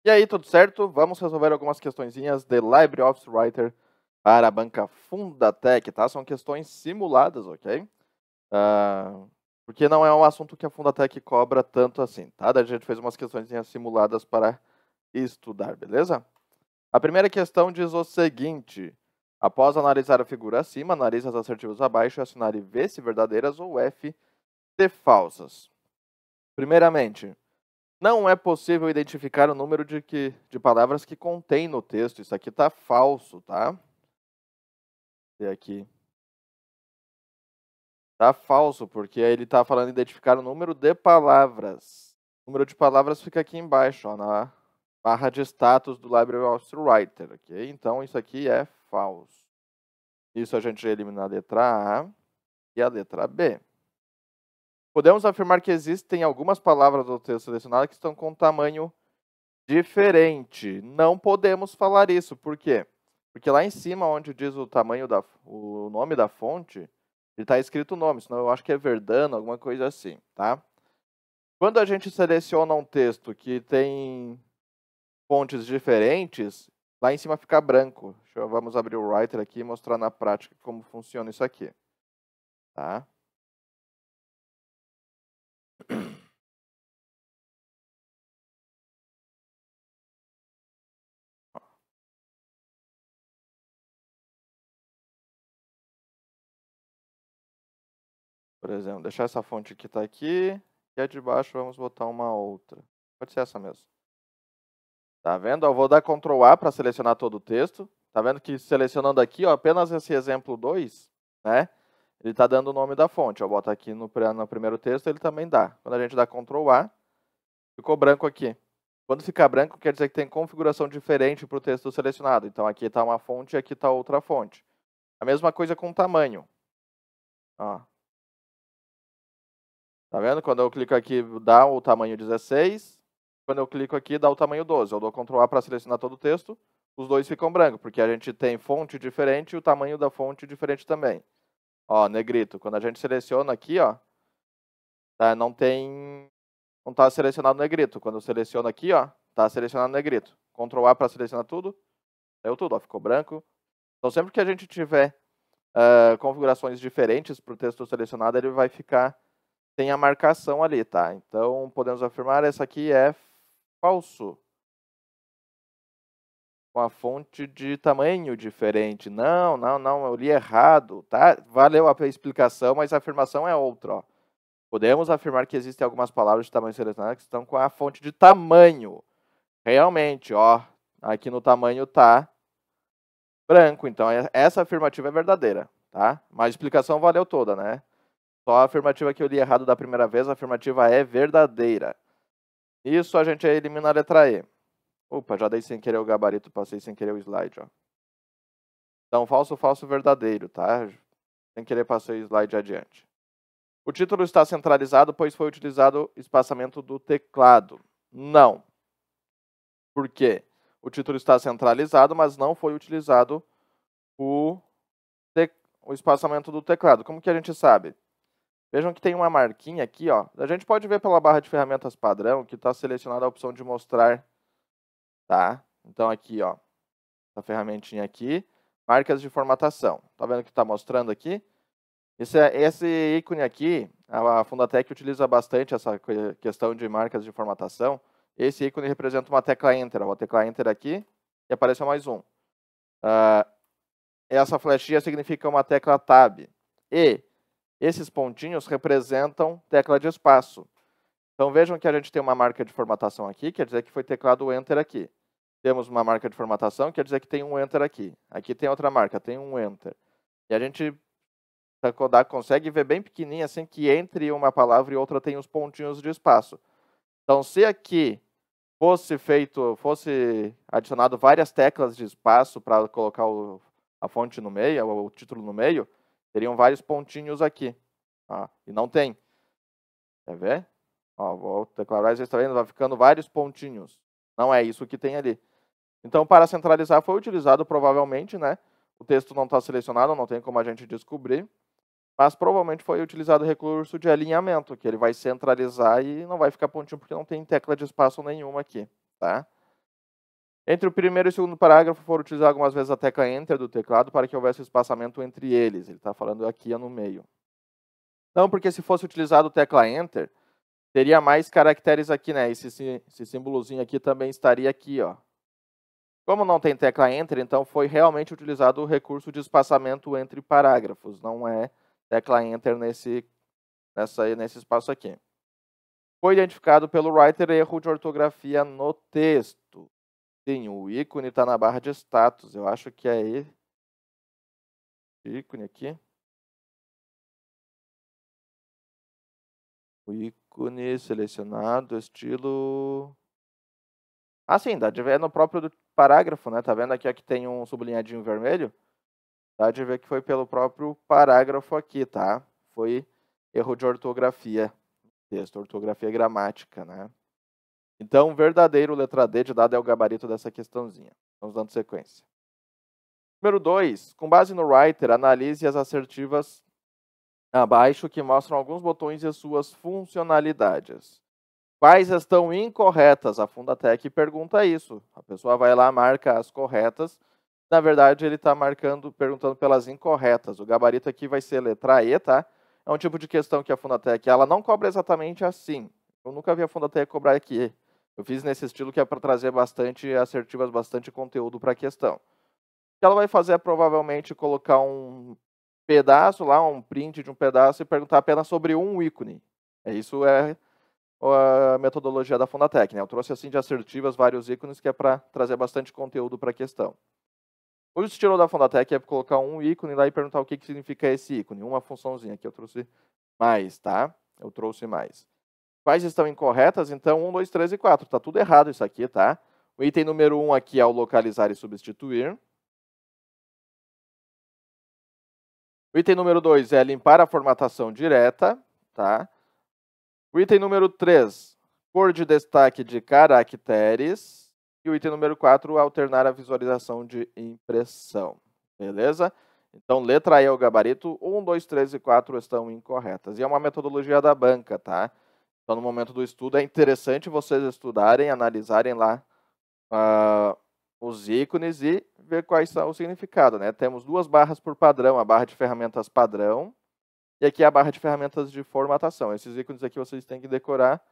E aí, tudo certo? Vamos resolver algumas questõezinhas de LibreOffice Writer para a banca Fundatec, tá? São questões simuladas, ok? Porque não é um assunto que a Fundatec cobra tanto assim, tá? Daí a gente fez umas questõezinhas simuladas para estudar, beleza? A primeira questão diz o seguinte: após analisar a figura acima, analise as assertivas abaixo e assinale V se verdadeiras ou F se falsas. Primeiramente, não é possível identificar o número de palavras que contém no texto. Isso aqui está falso, tá? E aqui. Está falso, porque ele está falando identificar o número de palavras. O número de palavras fica aqui embaixo, ó, na barra de status do LibreOffice Writer, ok? Então, isso aqui é falso. Isso a gente elimina a letra A e a letra B. Podemos afirmar que existem algumas palavras do texto selecionado que estão com tamanho diferente. Não podemos falar isso. Por quê? Porque lá em cima, onde diz o nome da fonte, ele está escrito o nome, senão eu acho que é Verdana, alguma coisa assim, tá? Quando a gente seleciona um texto que tem fontes diferentes, lá em cima fica branco. Vamos abrir o Writer aqui e mostrar na prática como funciona isso aqui, tá? Por exemplo, deixar essa fonte que está aqui, e a de baixo vamos botar uma outra. Pode ser essa mesmo. Tá vendo? Eu vou dar Ctrl A para selecionar todo o texto. Tá vendo que selecionando aqui, ó, apenas esse exemplo 2, né? Ele está dando o nome da fonte. Eu boto aqui no primeiro texto, ele também dá. Quando a gente dá Ctrl A, ficou branco aqui. Quando ficar branco, quer dizer que tem configuração diferente para o texto selecionado. Então, aqui está uma fonte e aqui está outra fonte. A mesma coisa com o tamanho. Ó. Tá vendo? Quando eu clico aqui, dá o tamanho 16. Quando eu clico aqui, dá o tamanho 12. Eu dou Ctrl A para selecionar todo o texto. Os dois ficam brancos, porque a gente tem fonte diferente e o tamanho da fonte diferente também. Ó, negrito. Quando a gente seleciona aqui, ó, tá, não está selecionado negrito. Quando eu seleciono aqui, ó, está selecionado negrito. Ctrl A para selecionar tudo. Deu tudo, ó, ficou branco. Então, sempre que a gente tiver configurações diferentes para o texto selecionado, ele vai ficar sem a marcação ali, tá? Então, podemos afirmar, essa aqui é falso. Com a fonte de tamanho diferente. Não, eu li errado, tá? Valeu a explicação, mas a afirmação é outra, ó. Podemos afirmar que existem algumas palavras de tamanho selecionado que estão com a fonte de tamanho. Realmente, ó, aqui no tamanho tá branco, então essa afirmativa é verdadeira, tá? Mas a explicação valeu toda, né? Só a afirmativa que eu li errado da primeira vez, a afirmativa é verdadeira. Isso a gente elimina a letra E. Opa, já dei sem querer o gabarito, passei sem querer o slide, ó. Então, falso, falso, verdadeiro, tá? Sem querer passei o slide adiante. O título está centralizado, pois foi utilizado espaçamento do teclado. Não. Por quê? O título está centralizado, mas não foi utilizado o espaçamento do teclado. Como que a gente sabe? Vejam que tem uma marquinha aqui, ó. A gente pode ver pela barra de ferramentas padrão que está selecionada a opção de mostrar, tá? Então aqui, ó, essa ferramentinha aqui, marcas de formatação. Tá vendo que está mostrando aqui? Esse ícone aqui, a Fundatec utiliza bastante essa questão de marcas de formatação. Esse ícone representa uma tecla Enter. Eu vou teclar Enter aqui e apareceu mais um. Essa flechinha significa uma tecla Tab. E esses pontinhos representam tecla de espaço. Então vejam que a gente tem uma marca de formatação aqui, quer dizer que foi teclado Enter aqui. Temos uma marca de formatação, quer dizer que tem um Enter aqui. Aqui tem outra marca, tem um Enter. E a gente consegue ver bem pequenininho assim que entre uma palavra e outra tem os pontinhos de espaço. Então, se aqui fosse adicionado várias teclas de espaço para colocar a fonte no meio, o título no meio, teriam vários pontinhos aqui. E não tem. Quer ver? Vou declarar, vocês estão vendo, vai ficando vários pontinhos. Não é isso que tem ali. Então, para centralizar, foi utilizado provavelmente, né? O texto não está selecionado, não tem como a gente descobrir. Mas provavelmente foi utilizado o recurso de alinhamento, que ele vai centralizar e não vai ficar pontinho porque não tem tecla de espaço nenhuma aqui, tá? Entre o primeiro e o segundo parágrafo foram utilizadas algumas vezes a tecla Enter do teclado para que houvesse espaçamento entre eles. Ele está falando aqui no meio. Não, porque se fosse utilizado tecla Enter, teria mais caracteres aqui, né? Esse símbolozinho aqui também estaria aqui, ó. Como não tem tecla Enter, então foi realmente utilizado o recurso de espaçamento entre parágrafos. Não é tecla Enter nesse espaço aqui. Foi identificado pelo writer erro de ortografia no texto. Sim, o ícone está na barra de status. Eu acho que é esse ícone aqui. O ícone selecionado, estilo... Ah, sim, dá de ver no próprio parágrafo, né? Tá vendo aqui ó, que tem um sublinhadinho vermelho? Dá de ver que foi pelo próprio parágrafo aqui, tá? Foi erro de ortografia. Texto, ortografia e gramática, né? Então, verdadeiro, letra D de dado é o gabarito dessa questãozinha. Vamos dando sequência. Número 2. Com base no writer, analise as assertivas abaixo que mostram alguns botões e suas funcionalidades. Quais estão incorretas? A Fundatec pergunta isso. A pessoa vai lá, marca as corretas. Na verdade, ele está perguntando pelas incorretas. O gabarito aqui vai ser letra E, tá? É um tipo de questão que a Fundatec ela não cobra exatamente assim. Eu nunca vi a Fundatec cobrar aqui. Eu fiz nesse estilo que é para trazer bastante assertivas, bastante conteúdo para a questão. O que ela vai fazer é provavelmente colocar um pedaço lá, um print de um pedaço e perguntar apenas sobre um ícone. Isso é a metodologia da Fundatec, né? Eu trouxe assim de assertivas vários ícones que é para trazer bastante conteúdo para a questão. O estilo da Fundatec é colocar um ícone lá e perguntar o que significa esse ícone. Uma funçãozinha aqui, eu trouxe mais, tá? Eu trouxe mais. Quais estão incorretas? Então, 1, 2, 3 e 4. Tá tudo errado isso aqui, tá? O item número 1 aqui é o localizar e substituir. O item número 2 é limpar a formatação direta, tá? O item número 3, cor de destaque de caracteres. E o item número 4, alternar a visualização de impressão. Beleza? Então, letra E é o gabarito. 1, 2, 3 e 4 estão incorretas. E é uma metodologia da banca, tá? Então, no momento do estudo, é interessante vocês estudarem, analisarem lá os ícones e ver quais são o significado, né? Temos duas barras por padrão, a barra de ferramentas padrão e aqui a barra de ferramentas de formatação. Esses ícones aqui vocês têm que decorar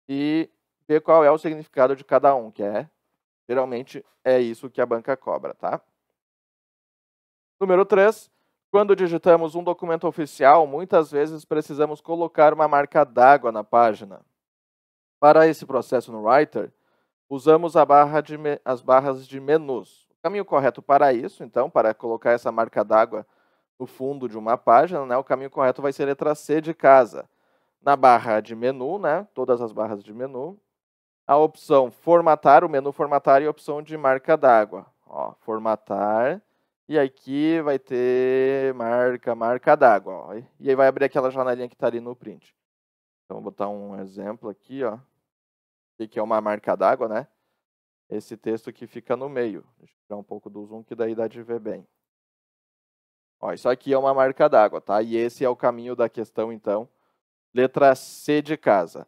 e ver qual é o significado de cada um, que geralmente é isso que a banca cobra, tá? Número 3. Quando digitamos um documento oficial, muitas vezes precisamos colocar uma marca d'água na página. Para esse processo no Writer, usamos as barras de menus. O caminho correto para isso, então, para colocar essa marca d'água no fundo de uma página, né, o caminho correto vai ser a letra C de casa. Na barra de menu, né, todas as barras de menu, a opção formatar, o menu formatar e a opção de marca d'água. Formatar, e aqui vai ter marca d'água. E aí vai abrir aquela janelinha que está ali no print. Então, vou botar um exemplo aqui, ó. O que é uma marca d'água, né? Esse texto que fica no meio. Deixa eu tirar um pouco do zoom, que daí dá de ver bem. Isso aqui é uma marca d'água, tá? E esse é o caminho da questão, então. Letra C de casa.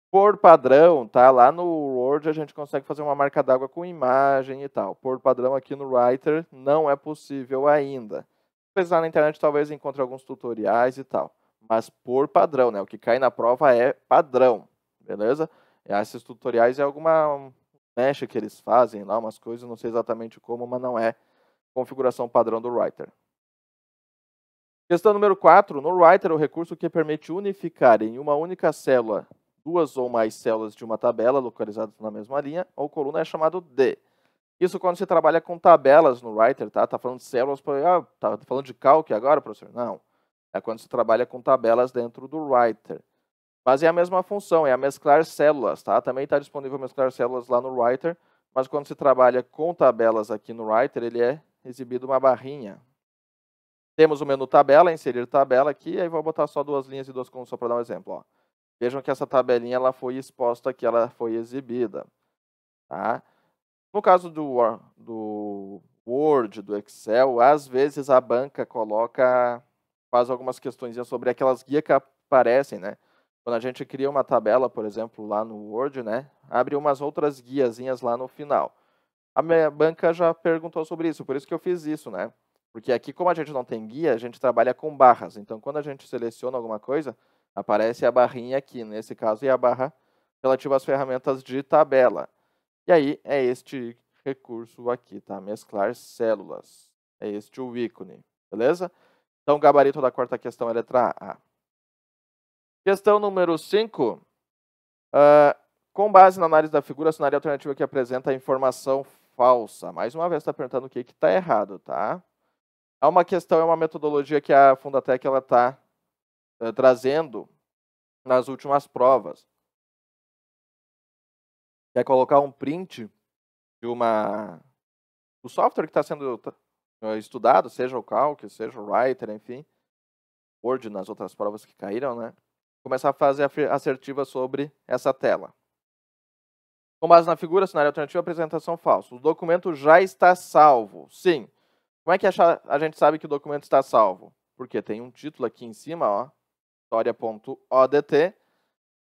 Por padrão, tá? Lá no Word a gente consegue fazer uma marca d'água com imagem e tal. Por padrão aqui no Writer não é possível ainda. Se pesquisar na internet talvez encontre alguns tutoriais e tal. Mas por padrão, né? O que cai na prova é padrão, beleza? Esses tutoriais é alguma mexe que eles fazem lá, umas coisas, não sei exatamente como, mas não é configuração padrão do Writer. Questão número 4. No Writer, o recurso que permite unificar em uma única célula duas ou mais células de uma tabela localizadas na mesma linha ou coluna é chamado de. Isso quando se trabalha com tabelas no Writer, tá? Tá falando de células, tá falando de calque agora, professor? Não. É quando se trabalha com tabelas dentro do Writer. Mas é a mesma função, é a mesclar células, tá? Também está disponível mesclar células lá no Writer, mas quando se trabalha com tabelas aqui no Writer, ele é exibido uma barrinha. Temos o menu tabela, inserir tabela aqui, aí vou botar só duas linhas e duas colunas só para dar um exemplo, ó. Vejam que essa tabelinha ela foi exposta aqui, ela foi exibida. Tá? No caso do Word, do Excel, às vezes a banca faz algumas questões sobre aquelas guias que aparecem, né? Quando a gente cria uma tabela, por exemplo, lá no Word, né? Abre umas outras guiazinhas lá no final. A minha banca já perguntou sobre isso, por isso que eu fiz isso, né? Porque aqui, como a gente não tem guia, a gente trabalha com barras. Então, quando a gente seleciona alguma coisa, aparece a barrinha aqui. Nesse caso, é a barra relativa às ferramentas de tabela. E aí, é este recurso aqui, tá? Mesclar células. É este o ícone, beleza? Então, gabarito da quarta questão é letra A. Questão número 5. Com base na análise da figura, assinale a alternativa que apresenta a informação falsa. Mais uma vez, está perguntando o que está errado, tá? É uma questão, é uma metodologia que a Fundatec está trazendo nas últimas provas. Quer colocar um print de do software que está sendo estudado, seja o Calc, seja o Writer, enfim, Word nas outras provas que caíram, né? Começar a fazer assertiva sobre essa tela. Com base na figura, cenário alternativo, apresentação falsa. O documento já está salvo. Sim. Como é que a gente sabe que o documento está salvo? Porque tem um título aqui em cima, ó, história.odt,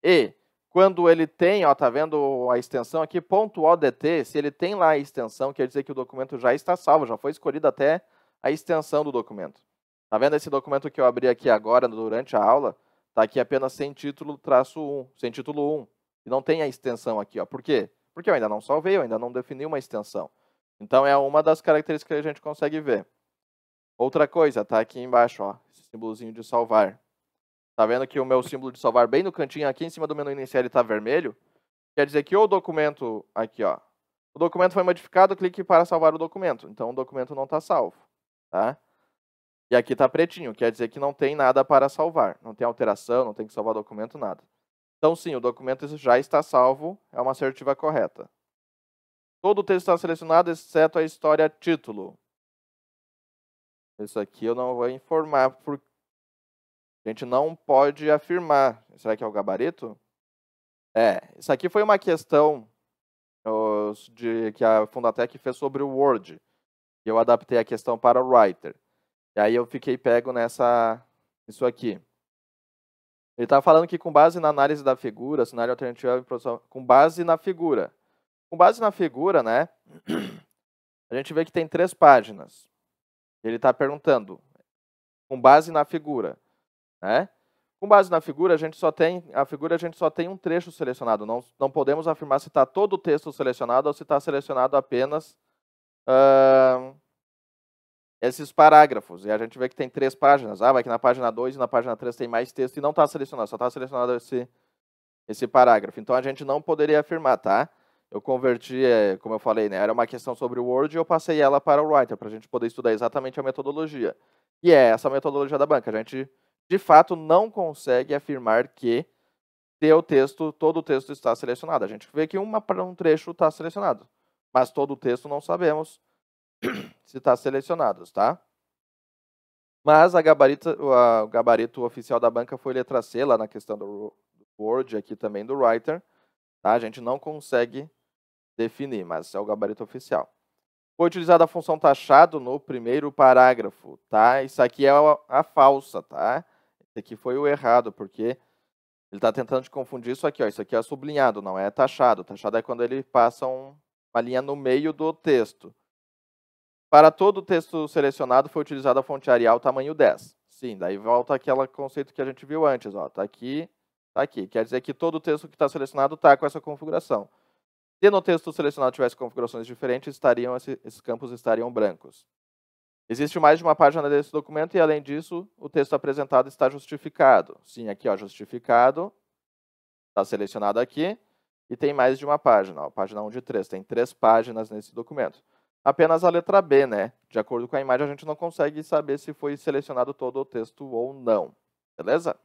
e quando ele tem, ó, tá vendo a extensão aqui, .odt, se ele tem lá a extensão, quer dizer que o documento já está salvo, já foi escolhida até a extensão do documento. Tá vendo esse documento que eu abri aqui agora, durante a aula? Tá aqui apenas sem título, -1, sem título 1. E não tem a extensão aqui, ó. Por quê? Porque eu ainda não salvei, eu ainda não defini uma extensão. Então, é uma das características que a gente consegue ver. Outra coisa, tá aqui embaixo, ó, esse símbolozinho de salvar. Tá vendo que o meu símbolo de salvar bem no cantinho aqui em cima do menu inicial ele tá vermelho? Quer dizer que o documento, aqui ó, o documento foi modificado, clique para salvar o documento. Então o documento não está salvo, tá? E aqui tá pretinho, quer dizer que não tem nada para salvar. Não tem alteração, não tem que salvar documento, nada. Então sim, o documento já está salvo, é uma assertiva correta. Todo o texto está selecionado, exceto a história título. Isso aqui eu não vou informar, porque a gente não pode afirmar. Será que é o gabarito? Isso aqui foi uma questão que a Fundatec fez sobre o Word. E eu adaptei a questão para o Writer. E aí eu fiquei pego nisso aqui. Ele está falando que com base na análise da figura, cenário alternativo, com base na figura. Com base na figura, né, a gente vê que tem 3 páginas. Ele está perguntando, com base na figura, né? Com base na figura, a gente só tem um trecho selecionado. Não podemos afirmar se está todo o texto selecionado ou se está selecionado apenas esses parágrafos. E a gente vê que tem 3 páginas. Vai que na página 2 e na página 3 tem mais texto e não está selecionado, só está selecionado esse parágrafo. Então, a gente não poderia afirmar, tá? Eu converti, como eu falei, né? Era uma questão sobre o Word e eu passei ela para o Writer, para a gente poder estudar exatamente a metodologia. E é essa a metodologia da banca. A gente, de fato, não consegue afirmar que todo o texto está selecionado. A gente vê que um trecho está selecionado, mas todo o texto não sabemos se está selecionado, tá? Mas o gabarito oficial da banca foi letra C, lá na questão do Word, aqui também do Writer. Tá? A gente não consegue definir, mas é o gabarito oficial. Foi utilizada a função taxado no primeiro parágrafo, tá? Isso aqui é a falsa, tá? Esse aqui foi o errado, porque ele está tentando te confundir isso aqui, ó. Isso aqui é sublinhado, não é taxado. Taxado é quando ele passa uma linha no meio do texto. Para todo o texto selecionado foi utilizada a fonte Arial tamanho 10. Sim, daí volta aquele conceito que a gente viu antes, ó. Tá aqui, tá aqui. Quer dizer que todo o texto que está selecionado está com essa configuração. Se no texto selecionado tivesse configurações diferentes, esses campos estariam brancos. Existe mais de uma página desse documento e, além disso, o texto apresentado está justificado. Sim, aqui, ó, justificado. Está selecionado aqui. E tem mais de uma página, ó, página 1 de 3. Tem 3 páginas nesse documento. Apenas a letra B, né? De acordo com a imagem, a gente não consegue saber se foi selecionado todo o texto ou não. Beleza?